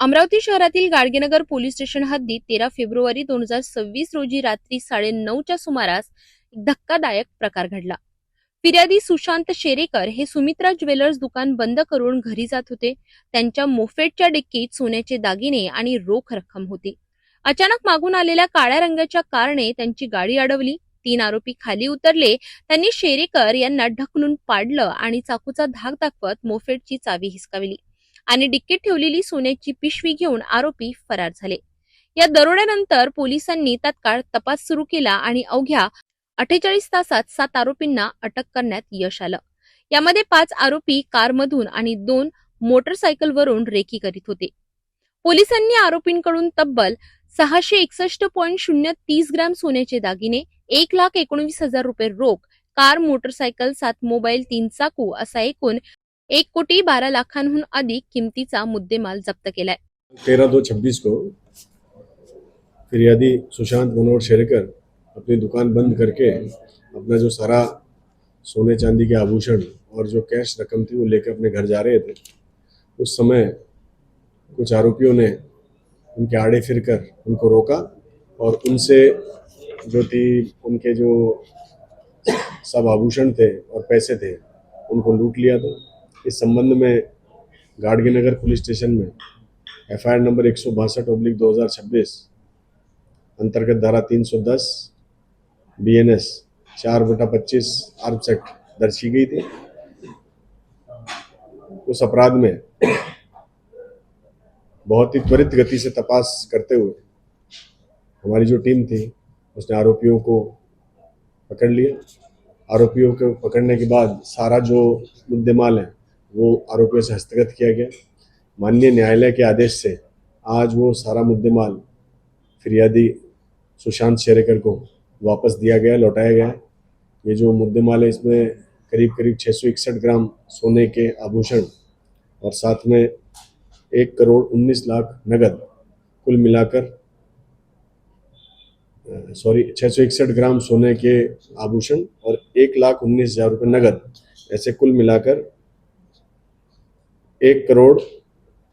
अमरावती शहरातील Gadgenagar police station हद्दीत 13 February 2026 रोजी रात्री 9:30च्या सुमारास एक धक्कादायक प्रकार घडला। फिर्यादी सुशांत शेरेकर हे सुमित्रा ज्वेलर्स दुकान बंद करून घरी जात होते। त्यांच्या मोफेडच्या डिक्कीत सोन्याचे दागिने आणि रोख रक्कम होती। अचानक मागून आलेल्या काळ्या रंगाच्या कारने त्यांची गाडी अडवली। 3 आरोपी खाली उतरले। त्यांनी शेरेकर यांना ढकलून पाडलं आणि चाकूचा धाक दाखवत मोफेडची चावी हिसकावली आणि डिक्कीत ठेवलेली सोन्याची पिशवी घेऊन आरोपी फरार झाले। या दरोड्यानंतर पोलिसांनी तात्काळ तपास सुरू केला आणि अवघ्या 48 तासात 7 आरोपींना अटक करण्यात यश आलं। यामध्ये 5 आरोपी कारमधून आणि 2 मोटरसायकलवरून रेकी करीत होते। पोलिसांनी आरोपींकडून तब्बल 661.030 ग्रॅम सोन्याचे दागिने, 1,19,000 रुपये रोख, कार, मोटरसायकल, 7 मोबाईल, 3 चाकू असा एकूण 1,12,00,000हून अधिक किमतीचा मुद्देमाल जप्त केलाय। 13/2/26 को फिर्यादी सुशांत मनोहर शेरेकर अपनी दुकान बंद करके अपना जो सारा सोने चांदी के आभूषण और जो कैश रकम थी वो लेकर अपने घर जा रहे थे। उस समय कुछ आरोपियों ने उनके आड़े फिरकर उनको रोका और उनसे जो थी उनके जो सब आभूषण थे और पैसे थे उनको लूट लिया था। इस संबंध में गाडगेनगर पुलिस स्टेशन में FIR नंबर 162/2026 अंतर्गत धारा 310 BNS 4/25 आर्म्स एक्ट दर्ज की गई थी। उस अपराध में बहुत ही त्वरित गति से तपास करते हुए हमारी जो टीम थी उसने आरोपियों को पकड़ लिया। आरोपियों को पकड़ने के बाद सारा जो मुद्देमाल है वो आरोपियों से हस्तगत किया गया। माननीय न्यायालय के आदेश से आज वो सारा मुद्देमाल फिर्यादी सुशांत शेरेकर को वापस दिया गया, लौटाया गया। ये जो मुद्देमाल है इसमें करीब 661 ग्राम सोने के आभूषण और साथ में 1,19,00,000 नगद, कुल मिलाकर 661 ग्राम सोने के आभूषण और 1,19,000 रुपये नगद, ऐसे कुल मिलाकर 1 करोड़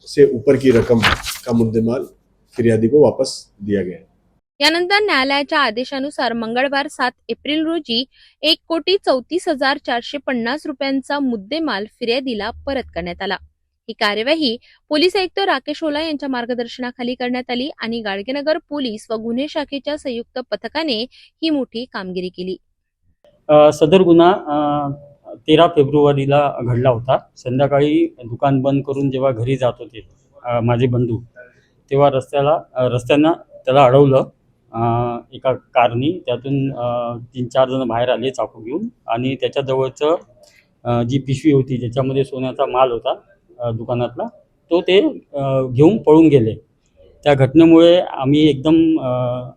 से ऊपर की रकम का मुद्देमाल फिर्यादी को वापस दिया गया। यानंतर न्यायालयाच्या आदेशानुसार मंगळवार 7 एप्रिल रोजी 1,34,450 रुपयांचा मुद्देमाल फिर्यादीला परत करण्यात आला। ही कार्यवाही पोलीस आयुक्त राकेश ओला यांच्या मार्गदर्शनाखाली करण्यात आली आणि गाडगेनगर पोलीस व गुन्हे शाखेच्या संयुक्त पथकाने ही मोठी कामगिरी केली। सदर गुन्हा 13 फेब्रुवारीला घडला होता। संध्याकाळी दुकान बंद करून जेव्हा घरी जात होते माझे बंधू, तेव्हा रस्त्यानं त्याला अडवलं एका कारनी। त्यातून 3-4 जण बाहेर आले चाकू घेऊन आणि त्याच्याजवळचं जी पिशवी होती ज्याच्यामध्ये सोन्याचा माल होता दुकानातला, तो ते घेऊन पळून गेले। त्या घटनेमुळे आम्ही एकदम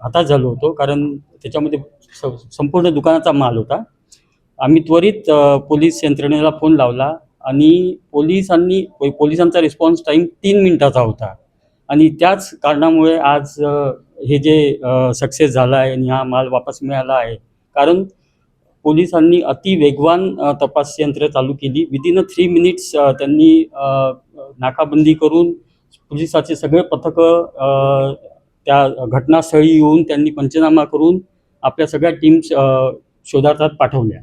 हताश झालो होतो, कारण त्याच्यामध्ये संपूर्ण दुकानाचा माल होता। आम्ही त्वरित पोलीस यंत्रणेला फोन लावला आणि पोलिसांचा रिस्पॉन्स टाईम 3 मिनिटाचा होता आणि त्याच कारणामुळे आज हे जे सक्सेस झाला आहे आणि हा माल वापस मिळाला आहे। कारण पोलिसांनी अति वेगवान तपास यंत्र चालू केली। विदिन 3 मिनिट्स त्यांनी नाकाबंदी करून पोलिसाचे सगळे पथकं त्या घटनास्थळी येऊन त्यांनी पंचनामा करून आपल्या सगळ्या टीम्स शोधार्थात पाठवल्या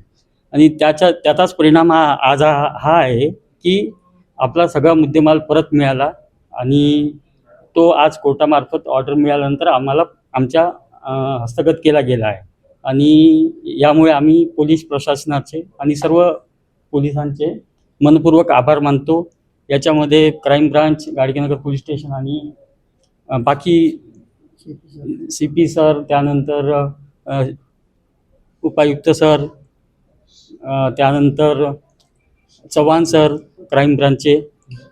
आणि त्याचाच परिणाम आज हा आहे की आपला सगळा मुद्देमाल परत मिळाला आणि तो आज कोर्टामार्फत ऑर्डर मिळाल्यानंतर आम्हाला आमच्या हस्तगत केला गेला आहे आणि यामुळे आम्ही पोलीस प्रशासनाचे आणि सर्व पोलिसांचे मनपूर्वक आभार मानतो। याच्यामध्ये crime branch, Gadgenagar police station आणि बाकी CP सर, त्यानंतर उपायुक्त सर, त्यानंतर चव्हाण सर क्राईम ब्रांचचे,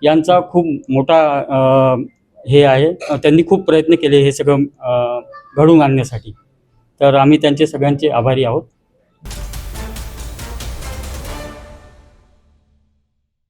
यांचा खूप मोठा हे आहे। त्यांनी खूप प्रयत्न केले हे सगळं घडवून आणण्यासाठी, तर आम्ही त्यांचे सगळ्यांचे आभारी आहोत।